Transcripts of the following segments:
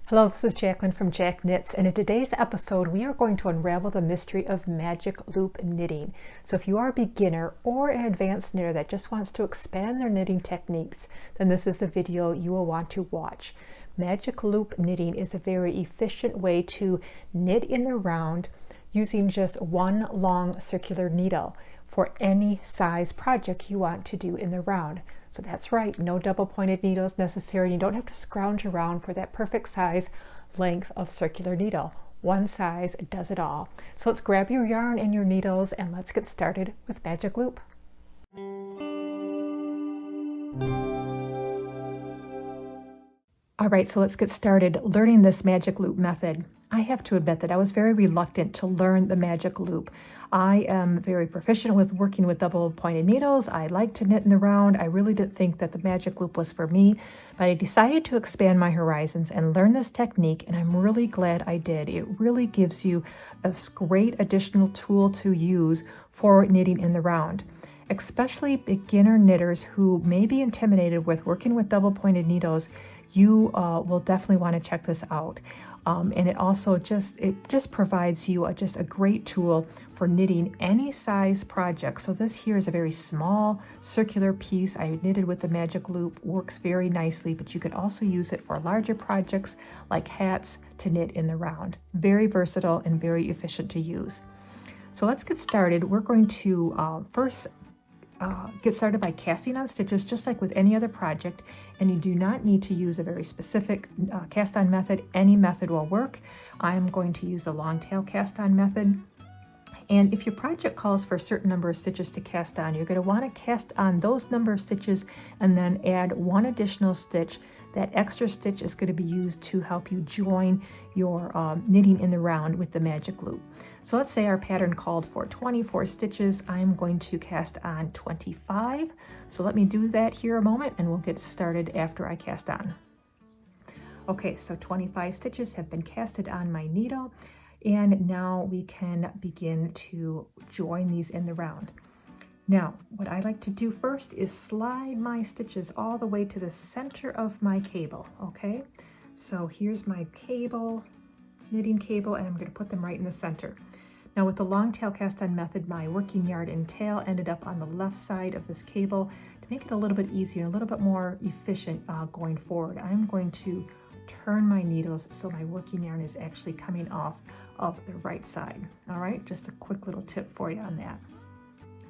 Hello, this is Jacqueline from Jack Knits, and in today's episode we are going to unravel the mystery of magic loop knitting. So if you are a beginner or an advanced knitter that just wants to expand their knitting techniques, then this is the video you will want to watch. Magic loop knitting is a very efficient way to knit in the round using just one long circular needle for any size project you want to do in the round. So that's right, no double pointed needles necessary. You don't have to scrounge around for that perfect size length of circular needle. One size does it all. So let's grab your yarn and your needles and let's get started with Magic Loop. All right, so let's get started learning this magic loop method. I have to admit that I was very reluctant to learn the magic loop. I am very proficient with working with double pointed needles. I like to knit in the round. I really didn't think that the magic loop was for me, but I decided to expand my horizons and learn this technique, and I'm really glad I did. It really gives you a great additional tool to use for knitting in the round. Especially beginner knitters who may be intimidated with working with double pointed needles, you will definitely want to check this out. And it also just provides you just a great tool for knitting any size project. So this here is a very small circular piece I knitted with the magic loop, works very nicely, but you could also use it for larger projects like hats to knit in the round. Very versatile and very efficient to use. So let's get started. We're going to first get started by casting on stitches just like with any other project, and you do not need to use a very specific cast on method. Any method will work. I'm going to use the long tail cast on method, and if your project calls for a certain number of stitches to cast on, you're going to want to cast on those number of stitches and then add one additional stitch. That extra stitch is going to be used to help you join your knitting in the round with the magic loop. So let's say our pattern called for 24 stitches. I'm going to cast on 25. So let me do that here a moment and we'll get started after I cast on. Okay, so 25 stitches have been casted on my needle, and now we can begin to join these in the round. Now, what I like to do first is slide my stitches all the way to the center of my cable, okay? So here's my cable, knitting cable, and I'm going to put them right in the center. Now with the long tail cast on method, my working yarn and tail ended up on the left side of this cable. To make it a little bit easier, a little bit more efficient going forward, I'm going to turn my needles so my working yarn is actually coming off of the right side. All right, just a quick little tip for you on that.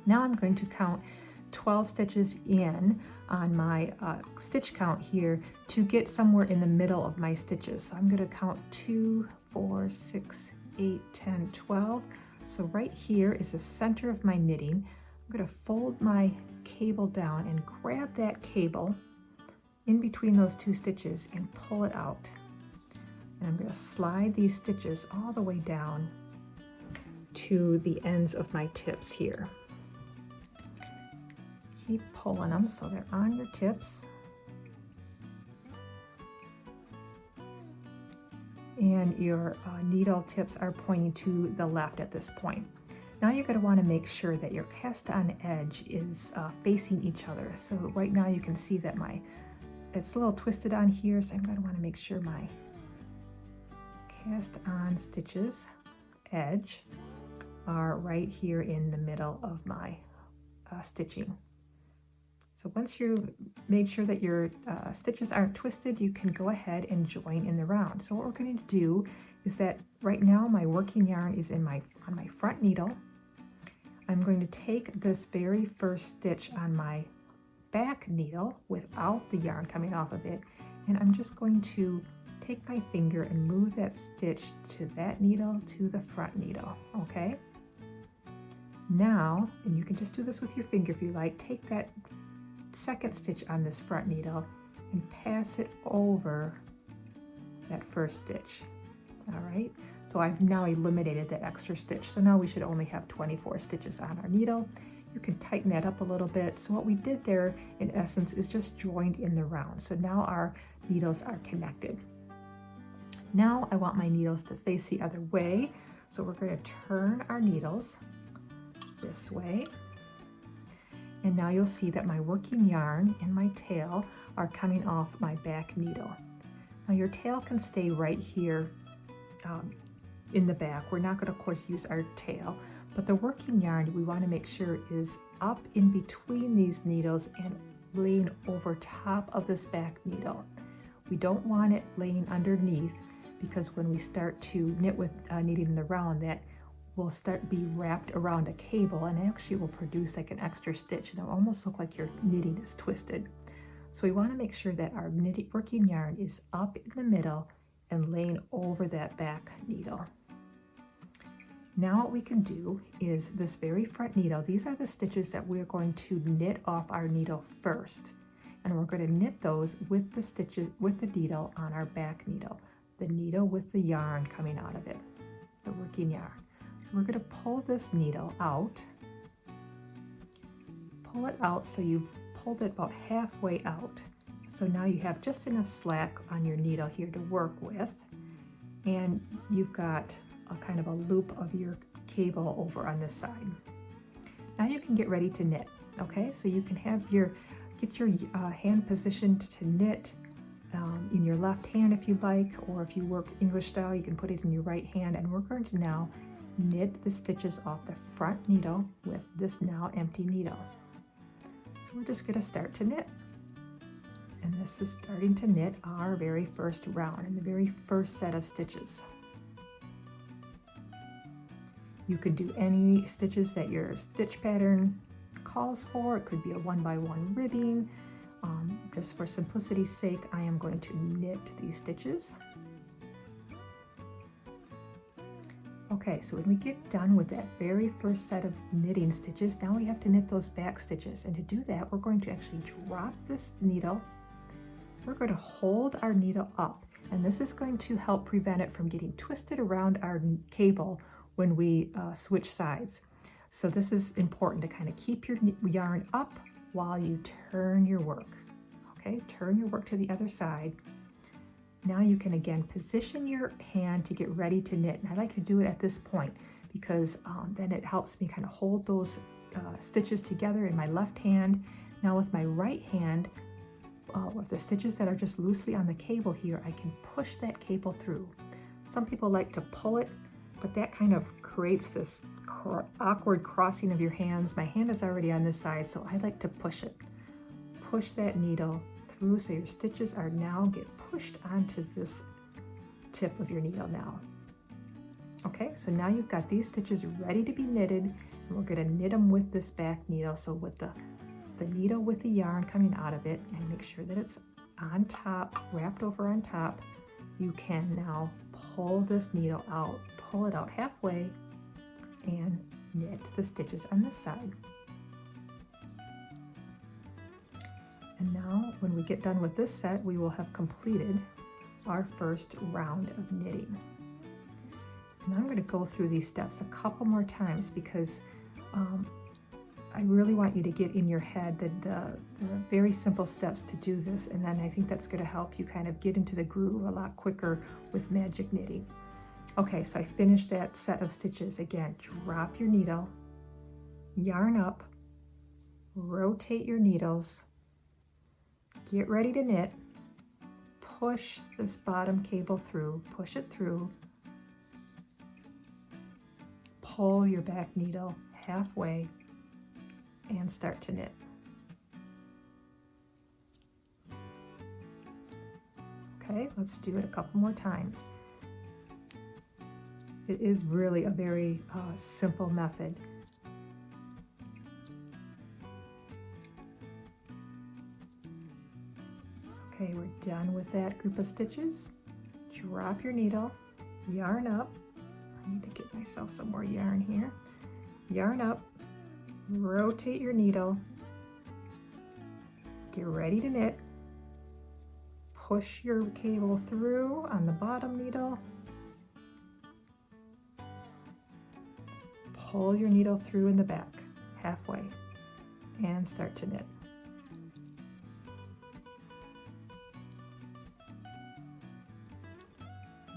Now I'm going to count 12 stitches in on my stitch count here to get somewhere in the middle of my stitches. So I'm going to count 2, 4, 6, 8, 10, 12. So right here is the center of my knitting. I'm going to fold my cable down and grab that cable in between those two stitches and pull it out. And I'm going to slide these stitches all the way down to the ends of my tips here. Keep pulling them so they're on your tips. And your needle tips are pointing to the left at this point. Now you're going to want to make sure that your cast on edge is facing each other. So right now you can see that it's a little twisted on here, so I'm going to want to make sure my cast on stitches edge are right here in the middle of my stitching. So once you've made sure that your stitches aren't twisted, you can go ahead and join in the round. So what we're going to do is that right now my working yarn is on my front needle. I'm going to take this very first stitch on my back needle without the yarn coming off of it, and I'm just going to take my finger and move that stitch to that needle to the front needle, okay? Now, and you can just do this with your finger if you like, take that second stitch on this front needle and pass it over that first stitch. All right, so I've now eliminated that extra stitch. So now we should only have 24 stitches on our needle. You can tighten that up a little bit. So what we did there in essence is just joined in the round. So now our needles are connected. Now I want my needles to face the other way. So we're going to turn our needles this way. And now you'll see that my working yarn and my tail are coming off my back needle. Now your tail can stay right here in the back. We're not going to, of course, use our tail, but the working yarn we want to make sure is up in between these needles and laying over top of this back needle. We don't want it laying underneath, because when we start to knit with knitting in the round, that will start be wrapped around a cable and actually will produce like an extra stitch, and it'll almost look like your knitting is twisted. So we want to make sure that our working yarn is up in the middle and laying over that back needle. Now what we can do is this very front needle, these are the stitches that we're going to knit off our needle first. And we're going to knit those with the stitches, with the needle on our back needle, the needle with the yarn coming out of it, the working yarn. So we're going to pull this needle out, pull it out so you've pulled it about halfway out. So now you have just enough slack on your needle here to work with, and you've got a kind of a loop of your cable over on this side. Now you can get ready to knit. Okay, so you can have get your hand positioned to knit in your left hand if you like, or if you work English style, you can put it in your right hand. And we're going to now knit the stitches off the front needle with this now empty needle. So we're just going to start to knit. And this is starting to knit our very first round and the very first set of stitches. You could do any stitches that your stitch pattern calls for. It could be a 1x1 ribbing. Just for simplicity's sake, I am going to knit these stitches. Okay, so when we get done with that very first set of knitting stitches, now we have to knit those back stitches. And to do that, we're going to actually drop this needle. We're going to hold our needle up, and this is going to help prevent it from getting twisted around our cable when we switch sides. So this is important to kind of keep your yarn up while you turn your work. Okay, turn your work to the other side. Now you can again position your hand to get ready to knit. And I like to do it at this point because then it helps me kind of hold those stitches together in my left hand. Now with my right hand, with the stitches that are just loosely on the cable here, I can push that cable through. Some people like to pull it, but that kind of creates this awkward crossing of your hands. My hand is already on this side, so I like to push it. Push that needle through so your stitches are now get pushed onto this tip of your needle now. Okay, so now you've got these stitches ready to be knitted, and we're going to knit them with this back needle. So with the needle with the yarn coming out of it, and make sure that it's on top, wrapped over on top, you can now pull this needle out, pull it out halfway, and knit the stitches on this side. And now when we get done with this set, we will have completed our first round of knitting. Now I'm going to go through these steps a couple more times because I really want you to get in your head the very simple steps to do this, and then I think that's going to help you kind of get into the groove a lot quicker with magic knitting. Okay, so I finished that set of stitches. Again, drop your needle, yarn up, rotate your needles, get ready to knit, push this bottom cable through, push it through, pull your back needle halfway, and start to knit. Okay, let's do it a couple more times. It is really a very simple method. Okay, we're done with that group of stitches. Drop your needle, yarn up. I need to get myself some more yarn here. Yarn up, rotate your needle, get ready to knit, push your cable through on the bottom needle, pull your needle through in the back halfway, and start to knit.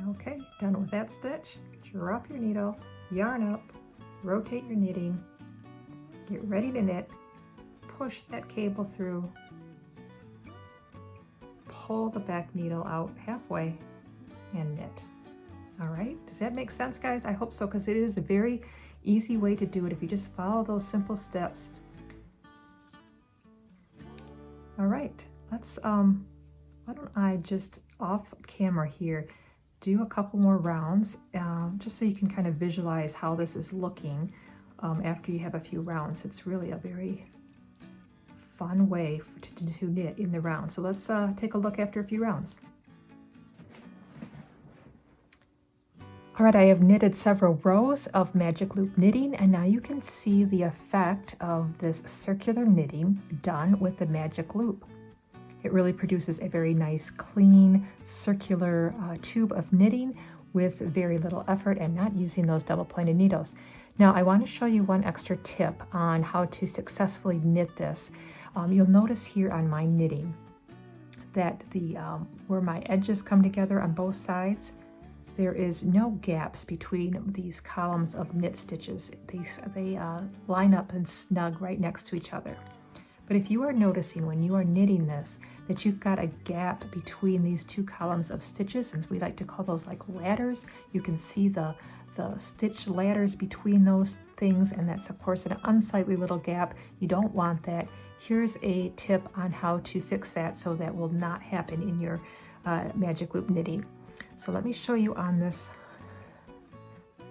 Okay, done with that stitch. Drop your needle, yarn up, rotate your knitting, get ready to knit, push that cable through, pull the back needle out halfway and knit. All right, does that make sense, guys? I hope so, because it is a very easy way to do it if you just follow those simple steps. All right, let's, why don't I just off camera here do a couple more rounds, just so you can kind of visualize how this is looking after you have a few rounds. It's really a very fun way to knit in the round. So let's take a look after a few rounds. All right, I have knitted several rows of magic loop knitting, and now you can see the effect of this circular knitting done with the magic loop. It really produces a very nice, clean, circular tube of knitting with very little effort and not using those double-pointed needles. Now, I want to show you one extra tip on how to successfully knit this. You'll notice here on my knitting that where my edges come together on both sides, there is no gaps between these columns of knit stitches. They line up and snug right next to each other. But if you are noticing when you are knitting this that you've got a gap between these two columns of stitches, and we like to call those like ladders, you can see the stitch ladders between those things, and that's of course an unsightly little gap. You don't want that. Here's a tip on how to fix that so that will not happen in your magic loop knitting. So let me show you on this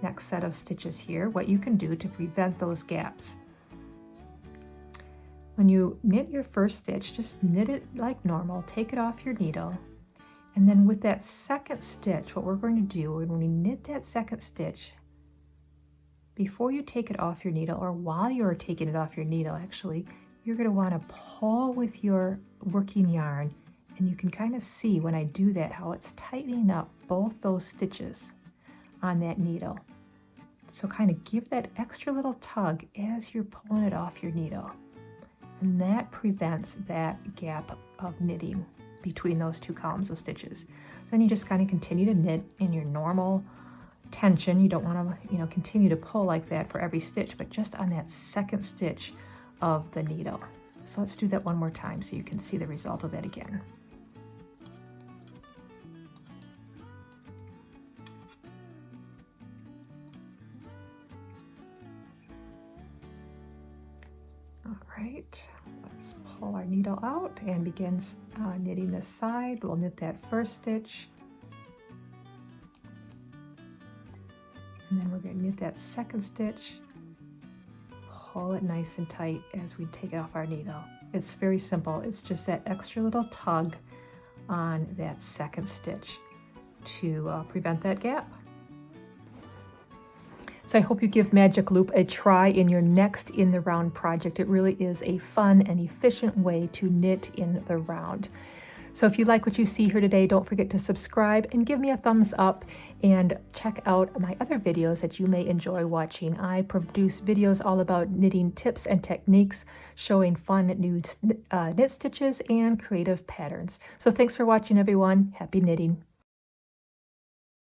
next set of stitches here what you can do to prevent those gaps. When you knit your first stitch, just knit it like normal, take it off your needle, and then with that second stitch, what we're going to do when we knit that second stitch, before you take it off your needle, or while you're taking it off your needle actually, you're going to want to pull with your working yarn, and you can kind of see when I do that how it's tightening up both those stitches on that needle. So kind of give that extra little tug as you're pulling it off your needle. And that prevents that gap of knitting between those two columns of stitches. Then you just kind of continue to knit in your normal tension. You don't want to, continue to pull like that for every stitch, but just on that second stitch of the needle. So let's do that one more time so you can see the result of that again. All right, let's pull our needle out and begin knitting this side. We'll knit that first stitch, and then we're going to knit that second stitch, pull it nice and tight as we take it off our needle. It's very simple. It's just that extra little tug on that second stitch to prevent that gap. So I hope you give Magic Loop a try in your next In the Round project. It really is a fun and efficient way to knit in the round. So if you like what you see here today, don't forget to subscribe and give me a thumbs up, and check out my other videos that you may enjoy watching. I produce videos all about knitting tips and techniques, showing fun new knit stitches and creative patterns. So thanks for watching, everyone. Happy knitting.